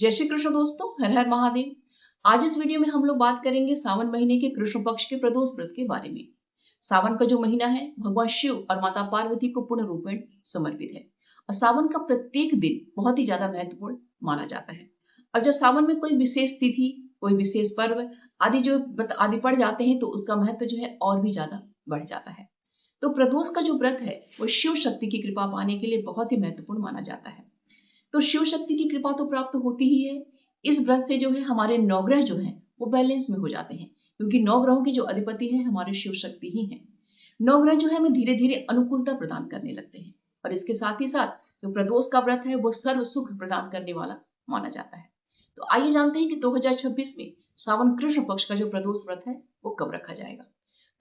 जय श्री कृष्ण दोस्तों, हर हर महादेव। आज इस वीडियो में हम लोग बात करेंगे सावन महीने के कृष्ण पक्ष के प्रदोष व्रत के बारे में। सावन का जो महीना है भगवान शिव और माता पार्वती को पूर्ण रूपेण समर्पित है और सावन का प्रत्येक दिन बहुत ही ज्यादा महत्वपूर्ण माना जाता है। और जब सावन में कोई विशेष तिथि, कोई विशेष पर्व आदि जो व्रत आदि पड़ जाते हैं तो उसका महत्व जो है और भी ज्यादा बढ़ जाता है। तो प्रदोष का जो व्रत है वो शिव शक्ति की कृपा पाने के लिए बहुत ही महत्वपूर्ण माना जाता है। तो शिव शक्ति की कृपा तो प्राप्त होती ही है। इस व्रत से जो है हमारे नवग्रह जो है वो बैलेंस में हो जाते हैं, क्योंकि नवग्रहों की जो अधिपति है हमारे शिव शक्ति ही है। नवग्रह जो है हमें धीरे धीरे अनुकूलता प्रदान करने लगते हैं और इसके साथ ही साथ जो प्रदोष का व्रत है वो सर्व सुख प्रदान करने वाला माना जाता है। तो आइए जानते हैं कि 2026 में सावन कृष्ण पक्ष का जो प्रदोष व्रत है वो कब रखा जाएगा।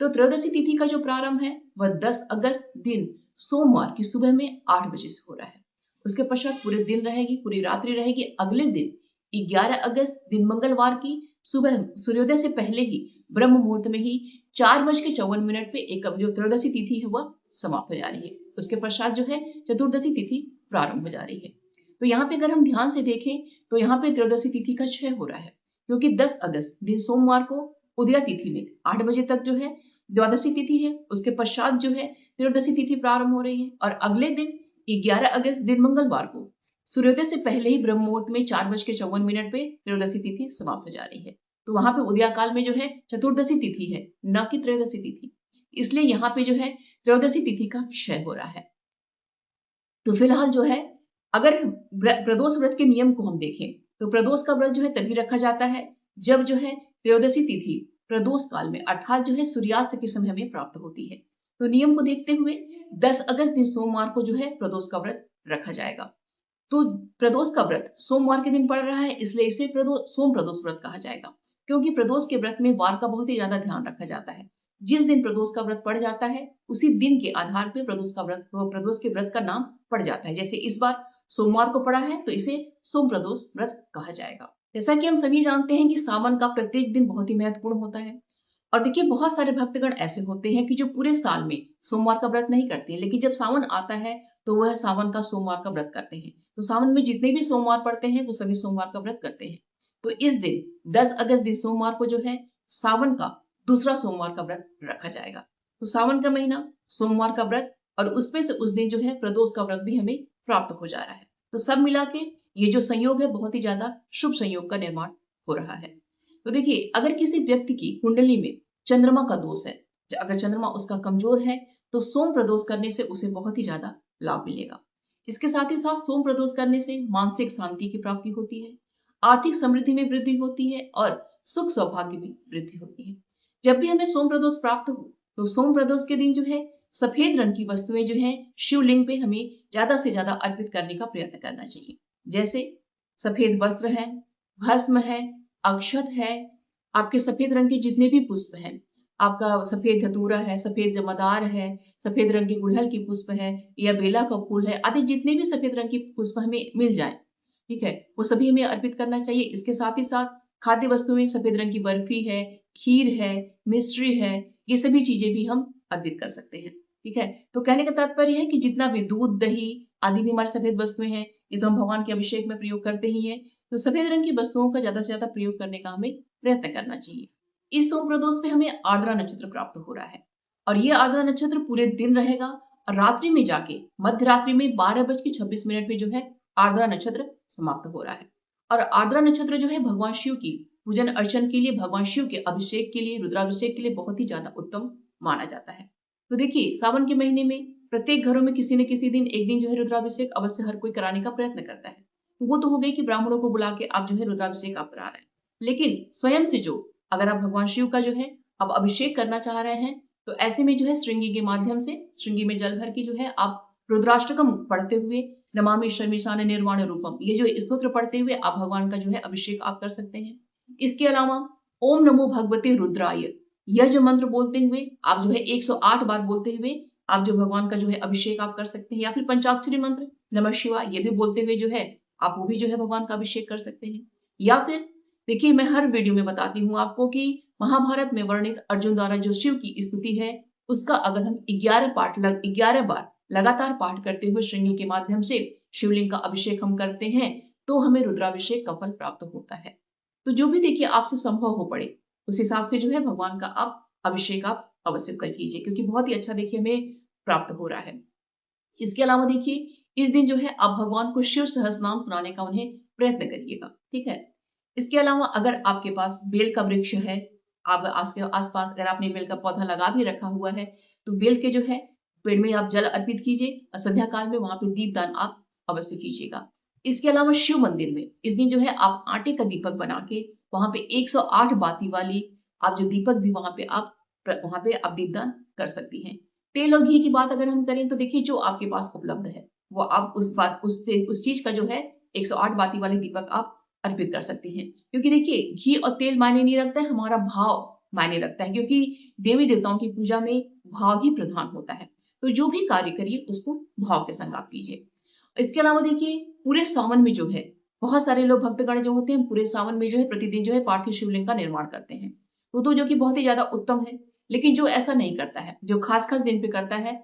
तो त्रयोदशी तिथि का जो प्रारंभ है वह 10 अगस्त दिन सोमवार की सुबह में 8 बजे से हो रहा है। उसके पश्चात पूरे दिन रहेगी, पूरी रात्रि रहेगी। अगले दिन 11 अगस्त दिन मंगलवार की सुबह सूर्योदय से पहले ही ब्रह्म मुहूर्त में ही 4:54 पे एक जो त्रयोदशी तिथि है वह समाप्त हो जा रही है। उसके पश्चात जो है चतुर्दशी तिथि प्रारंभ हो जा रही है। तो यहाँ पे अगर हम ध्यान से देखें तो यहाँ पे त्रयोदशी तिथि का क्षय हो रहा है, क्योंकि 10 अगस्त दिन सोमवार को उदया तिथि में 8 बजे तक जो है द्वादशी तिथि है। उसके पश्चात जो है त्रयोदशी तिथि प्रारंभ हो रही है और अगले दिन 11 अगस्त दिन मंगलवार को सूर्योदय से पहले ही ब्रह्म मुहूर्त में 4:54 पे त्रयोदशी तिथि समाप्त हो जा रही है। तो वहां पे उदया काल में जो है चतुर्दशी तिथि है, न कि त्रयोदशी तिथि। इसलिए यहाँ पे जो है त्रयोदशी तिथि का क्षय हो रहा है। तो फिलहाल जो है अगर प्रदोष व्रत के नियम को हम देखें तो प्रदोष का व्रत जो है तभी रखा जाता है जब जो है त्रयोदशी तिथि प्रदोष काल में अर्थात जो है सूर्यास्त के समय में प्राप्त होती है। तो नियम को देखते हुए 10 अगस्त दिन सोमवार को जो है प्रदोष का व्रत रखा जाएगा। तो प्रदोष का व्रत सोमवार के दिन पड़ रहा है, इसलिए इसे सोम प्रदोष व्रत कहा जाएगा, क्योंकि प्रदोष के व्रत में वार का बहुत ही ज्यादा ध्यान रखा जाता है। जिस दिन प्रदोष का व्रत पड़ जाता है उसी दिन के आधार पर प्रदोष के व्रत का नाम पड़ जाता है। जैसे इस बार सोमवार को पड़ा है तो इसे सोम प्रदोष व्रत कहा जाएगा। जैसा कि हम सभी जानते हैं कि सावन का प्रत्येक दिन बहुत ही महत्वपूर्ण होता है। और देखिए बहुत सारे भक्तगण ऐसे होते हैं कि जो पूरे साल में सोमवार का व्रत नहीं करते हैं, लेकिन जब सावन आता है तो वह सावन का सोमवार का व्रत करते हैं। तो सावन में जितने भी सोमवार पड़ते हैं वो सभी सोमवार का व्रत करते हैं। तो इस दिन 10 अगस्त दिन सोमवार को जो है सावन का दूसरा सोमवार का व्रत रखा जाएगा। तो सावन का महीना, सोमवार का व्रत और उसमें से उस दिन जो है प्रदोष का व्रत भी हमें प्राप्त हो जा रहा है। तो सब मिला के ये जो संयोग है बहुत ही ज्यादा शुभ संयोग का निर्माण हो रहा है। तो देखिए अगर किसी व्यक्ति की कुंडली में चंद्रमा का दोष है, अगर चंद्रमा उसका कमजोर है तो सोम प्रदोष करने से उसे बहुत ही ज्यादा लाभ मिलेगा। इसके साथ ही साथ सोम प्रदोष करने से मानसिक शांति की प्राप्ति होती है, आर्थिक समृद्धि में वृद्धि होती है और सुख सौभाग्य में वृद्धि होती है। जब भी हमें सोम प्रदोष प्राप्त हो तो सोम प्रदोष के दिन जो है सफेद रंग की वस्तुएं जो है शिवलिंग पे हमें ज्यादा से ज्यादा अर्पित करने का प्रयत्न करना चाहिए। जैसे सफेद वस्त्र है, भस्म है, अक्षत है, आपके सफेद रंग के जितने भी पुष्प हैं, आपका सफेद धतूरा है, सफेद जमादार है, सफेद रंग के गुड़हल की पुष्प है या बेला का फूल है आदि जितने भी सफेद रंग की पुष्प हमें मिल जाए, ठीक है, वो सभी हमें अर्पित करना चाहिए। इसके साथ ही साथ खाद्य वस्तुओं में सफेद रंग की बर्फी है, खीर है, मिश्री है, ये सभी चीजें भी हम अर्पित कर सकते हैं। ठीक है, तो कहने का तात्पर्य है कि जितना भी दूध, दही आदि भी हमारी सफेद वस्तुएं हैं, ये तो हम भगवान के अभिषेक में प्रयोग करते ही हैं। तो सफेद रंग की वस्तुओं का ज्यादा से ज्यादा प्रयोग करने का हमें प्रयत्न करना चाहिए। इस सोम प्रदोष पे हमें आर्द्रा नक्षत्र प्राप्त हो रहा है और ये आर्द्रा नक्षत्र पूरे दिन रहेगा और रात्रि में जाके मध्य रात्रि में 12:26 पे जो है आर्द्रा नक्षत्र समाप्त हो रहा है। और आर्द्रा नक्षत्र जो है भगवान शिव की पूजन अर्चन के लिए, भगवान शिव के अभिषेक के लिए, रुद्राभिषेक के लिए बहुत ही ज्यादा उत्तम माना जाता है। तो देखिए सावन के महीने में प्रत्येक घरों में किसी न किसी दिन एक दिन जो है रुद्राभिषेक अवश्य हर कोई कराने का प्रयत्न करता है। तो वो तो हो गई कि ब्राह्मणों को बुला के आप जो है रुद्राभिषेक आप करा रहे हैं, लेकिन स्वयं से जो अगर आप भगवान शिव का जो है आप अभिषेक करना चाह रहे हैं तो ऐसे में जो है श्रृंगी के माध्यम से श्रृंगी में जल भर के जो है आप रुद्राष्टकम पढ़ते हुए नमामि शमीशान निर्वाण रूपम ये जो स्तोत्र पढ़ते हुए आप भगवान का जो है अभिषेक आप कर सकते हैं। इसके अलावा ओम नमो भगवते रुद्राय यह जो मंत्र बोलते हुए आप जो है 108 बार बोलते हुए आप जो भगवान का जो है अभिषेक आप कर सकते हैं, या फिर पंचाक्षरी मंत्र नमः शिवाय ये भी बोलते हुए जो है आप वो भी जो है भगवान का अभिषेक कर सकते हैं। या फिर देखिए मैं हर वीडियो में बताती हूँ आपको कि महाभारत में वर्णित अर्जुन द्वारा जो शिव की स्तुति है उसका अगर हम 11 बार लगातार पाठ करते हुए श्रृंगी के माध्यम से शिवलिंग का अभिषेक हम करते हैं तो हमें रुद्राभिषेक का फल प्राप्त होता है। तो जो भी देखिए आपसे संभव हो पड़े उस हिसाब से जो है भगवान का आप अभिषेक आप अवश्य कर कीजिए, क्योंकि बहुत ही अच्छा देखिए हमें प्राप्त हो रहा है। इसके अलावा देखिए इस दिन जो है आप भगवान को शिव सहस्त्रनाम सुनाने का उन्हें प्रयत्न करिएगा, ठीक है। इसके अलावा अगर आपके पास बेल का वृक्ष है, आप आसपास अगर आपने बेल का पौधा लगा भी रखा हुआ है, तो बेल के जो है पेड़ में आप जल अर्पित कीजिए और संध्या काल में वहां पे दीपदान आप अवश्य कीजिएगा। इसके अलावा शिव मंदिर में इस दिन जो है आप आटे का दीपक बना के वहां पे 108 बाती वाली आप जो दीपक भी वहां पे आप दीपदान कर सकती हैं। तेल और घी की बात अगर हम करें तो देखिए जो आपके पास उपलब्ध है वो आप उस चीज का जो है 108 बाती वाले दीपक आप अर्पित कर सकते हैं, क्योंकि देखिए घी और तेल मायने नहीं रखता है, हमारा भाव मायने रखता है, क्योंकि देवी देवताओं की पूजा में भाव ही प्रधान होता है। तो जो भी कार्य करिए उसको भाव के संग आप कीजिए। इसके अलावा देखिए पूरे सावन में जो है बहुत सारे लोग भक्तगण जो होते हैं पूरे सावन में जो है प्रतिदिन जो है पार्थिव शिवलिंग का निर्माण करते हैं, तो जो कि बहुत ही ज्यादा उत्तम है। लेकिन जो ऐसा नहीं करता है, जो खास खास दिन पे करता है,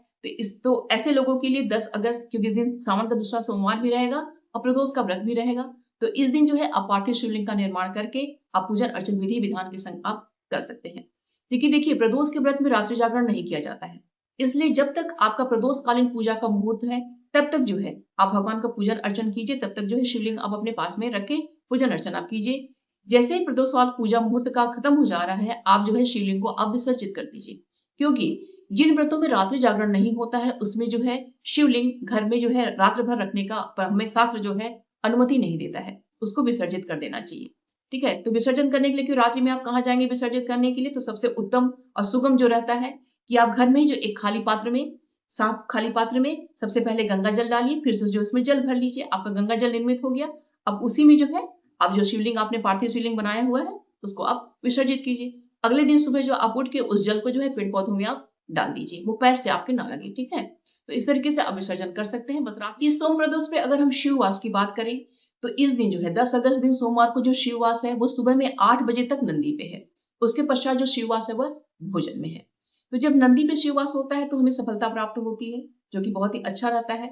तो ऐसे लोगों के लिए 10 अगस्त, क्योंकि इस दिन सावन का दूसरा सोमवार भी रहेगा और प्रदोष का व्रत भी रहेगा, तो इस दिन जो है आप पार्थिव शिवलिंग का निर्माण करके आप पूजन अर्चन विधि विधान के संग आप कर सकते हैं। क्योंकि देखिए प्रदोष के व्रत में रात्रि जागरण नहीं किया जाता है, इसलिए जब तक आपका प्रदोष कालीन पूजा का मुहूर्त है तब तक जो है आप भगवान का पूजन अर्चन कीजिए, तब तक जो है शिवलिंग आप अपने पास में रख के पूजन अर्चन आप कीजिए। जैसे ही प्रदोष काल पूजा मुहूर्त का खत्म हो जा रहा है, आप जो है शिवलिंग को आप विसर्जित कर दीजिए, क्योंकि जिन व्रतों में रात्रि जागरण नहीं होता है उसमें जो है शिवलिंग घर में जो है रात्र भर रखने का हमें शास्त्र जो है अनुमति नहीं देता है, उसको विसर्जित कर देना चाहिए, ठीक है। तो विसर्जन करने के लिए क्यों रात्रि में आप कहाँ जाएंगे विसर्जित करने के लिए, तो सबसे उत्तम और सुगम जो रहता है कि आप घर में ही जो एक साफ खाली पात्र में सबसे पहले गंगा जल डालिए, फिर से जो उसमें जल भर लीजिए, आपका गंगा जल निर्मित हो गया। अब उसी में जो है आप जो शिवलिंग आपने पार्थिव शिवलिंग बनाया हुआ है उसको आप विसर्जित कीजिए। अगले दिन सुबह जो आप उठ के उस जल को जो है पेड़ पौधों में आप डाल दीजिए, वो पैर से आपके ना लगे, ठीक है। तो इस तरीके से आप विसर्जन कर सकते हैं। बता इस सोम प्रदोष पे अगर हम शिववास की बात करें तो इस दिन जो है 10 अगस्त दिन सोमवार को जो शिववास है वो सुबह में 8 बजे तक नंदी पे है, उसके पश्चात जो शिववास है वह भोजन में है। तो जब नंदी पे शिववास होता है तो हमें सफलता प्राप्त होती है, जो कि बहुत ही अच्छा रहता है।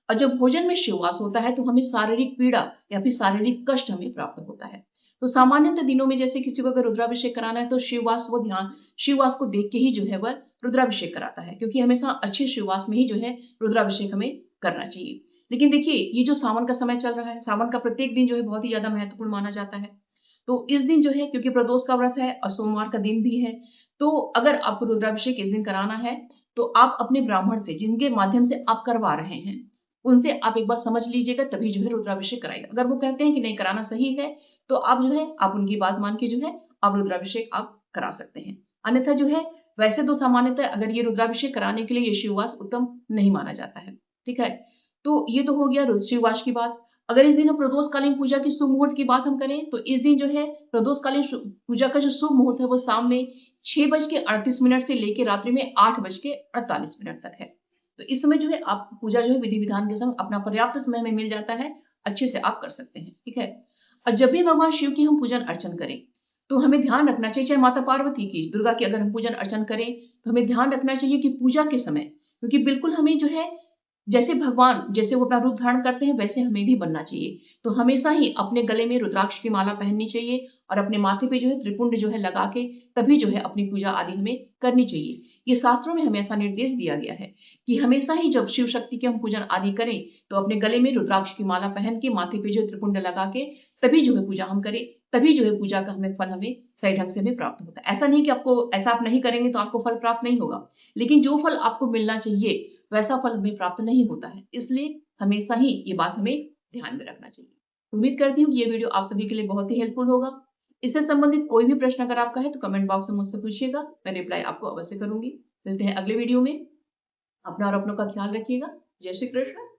और जब भोजन में शिववास होता है तो हमें शारीरिक पीड़ा या फिर शारीरिक कष्ट हमें प्राप्त होता है। तो सामान्यतः दिनों में जैसे किसी को अगर रुद्राभिषेक कराना है तो शिववास को देख के ही जो है वह रुद्राभिषेक कराता है, क्योंकि हमेशा अच्छे शिववास में ही जो है रुद्राभिषेक हमें करना चाहिए। लेकिन देखिए ये जो सावन का समय चल रहा है, सावन का प्रत्येक दिन जो है बहुत ही ज्यादा महत्वपूर्ण माना जाता है। तो इस दिन जो है क्योंकि प्रदोष का व्रत है और सोमवार का दिन भी है, तो अगर आपको रुद्राभिषेक इस दिन कराना है तो आप अपने ब्राह्मण से जिनके माध्यम से आप करवा रहे हैं उनसे आप एक बार समझ लीजिएगा, तभी जो है रुद्राभिषेक कराएगा। अगर वो कहते हैं कि नहीं कराना सही है तो आप जो है आप उनकी बात मान के जो है आप रुद्राभिषेक आप करा सकते हैं। अन्यथा जो है वैसे तो सामान्यतः अगर ये रुद्राभिषेक कराने के लिए ये शिववास उत्तम नहीं माना जाता है, ठीक है। तो ये तो हो गया शिववास की बात। अगर इस दिन प्रदोषकालीन पूजा की शुभ मुहूर्त की बात हम करें तो इस दिन जो है प्रदोषकालीन पूजा का जो शुभ मुहूर्त है वो शाम में 6:38 से लेकर रात्रि में 8:48 तक है। तो इस समय जो है आप पूजा जो है विधि विधान के संग अपना पर्याप्त समय में मिल जाता है, अच्छे से आप कर सकते हैं, ठीक है। और जब भी भगवान शिव की हम पूजन अर्चन करें तो हमें ध्यान रखना चाहिए, चाहे माता पार्वती की, दुर्गा की अगर हम पूजन अर्चन करें तो हमें ध्यान रखना चाहिए कि पूजा के समय, क्योंकि बिल्कुल हमें जो है जैसे भगवान जैसे वो अपना रूप धारण करते हैं वैसे हमें भी बनना चाहिए। तो हमेशा ही अपने गले में रुद्राक्ष की माला पहननी चाहिए और अपने माथे पे जो है त्रिपुंड जो है लगा के तभी जो है अपनी पूजा आदि हमें करनी चाहिए। ये शास्त्रों में हमें ऐसा निर्देश दिया गया है कि हमेशा ही जब शिव शक्ति के हम पूजन आदि करें तो अपने गले में रुद्राक्ष की माला पहन के माथे पे जो है त्रिपुंड लगा के तभी जो है पूजा हम करें, तभी जो है पूजा का हमें फल हमें सही ढंग से हमें प्राप्त होता है। ऐसा नहीं कि आपको ऐसा आप नहीं करेंगे तो आपको फल प्राप्त नहीं होगा, लेकिन जो फल आपको मिलना चाहिए वैसा फल हमें प्राप्त नहीं होता है, इसलिए हमेशा ही ये बात हमें ध्यान में रखना चाहिए। उम्मीद करती हूँ ये वीडियो आप सभी के लिए बहुत ही हेल्पफुल होगा। इससे संबंधित कोई भी प्रश्न अगर आपका है तो कमेंट बॉक्स में मुझसे पूछिएगा, मैं रिप्लाई आपको अवश्य करूंगी। मिलते हैं अगले वीडियो में। अपना और अपनों का ख्याल रखिएगा। जय श्री कृष्ण।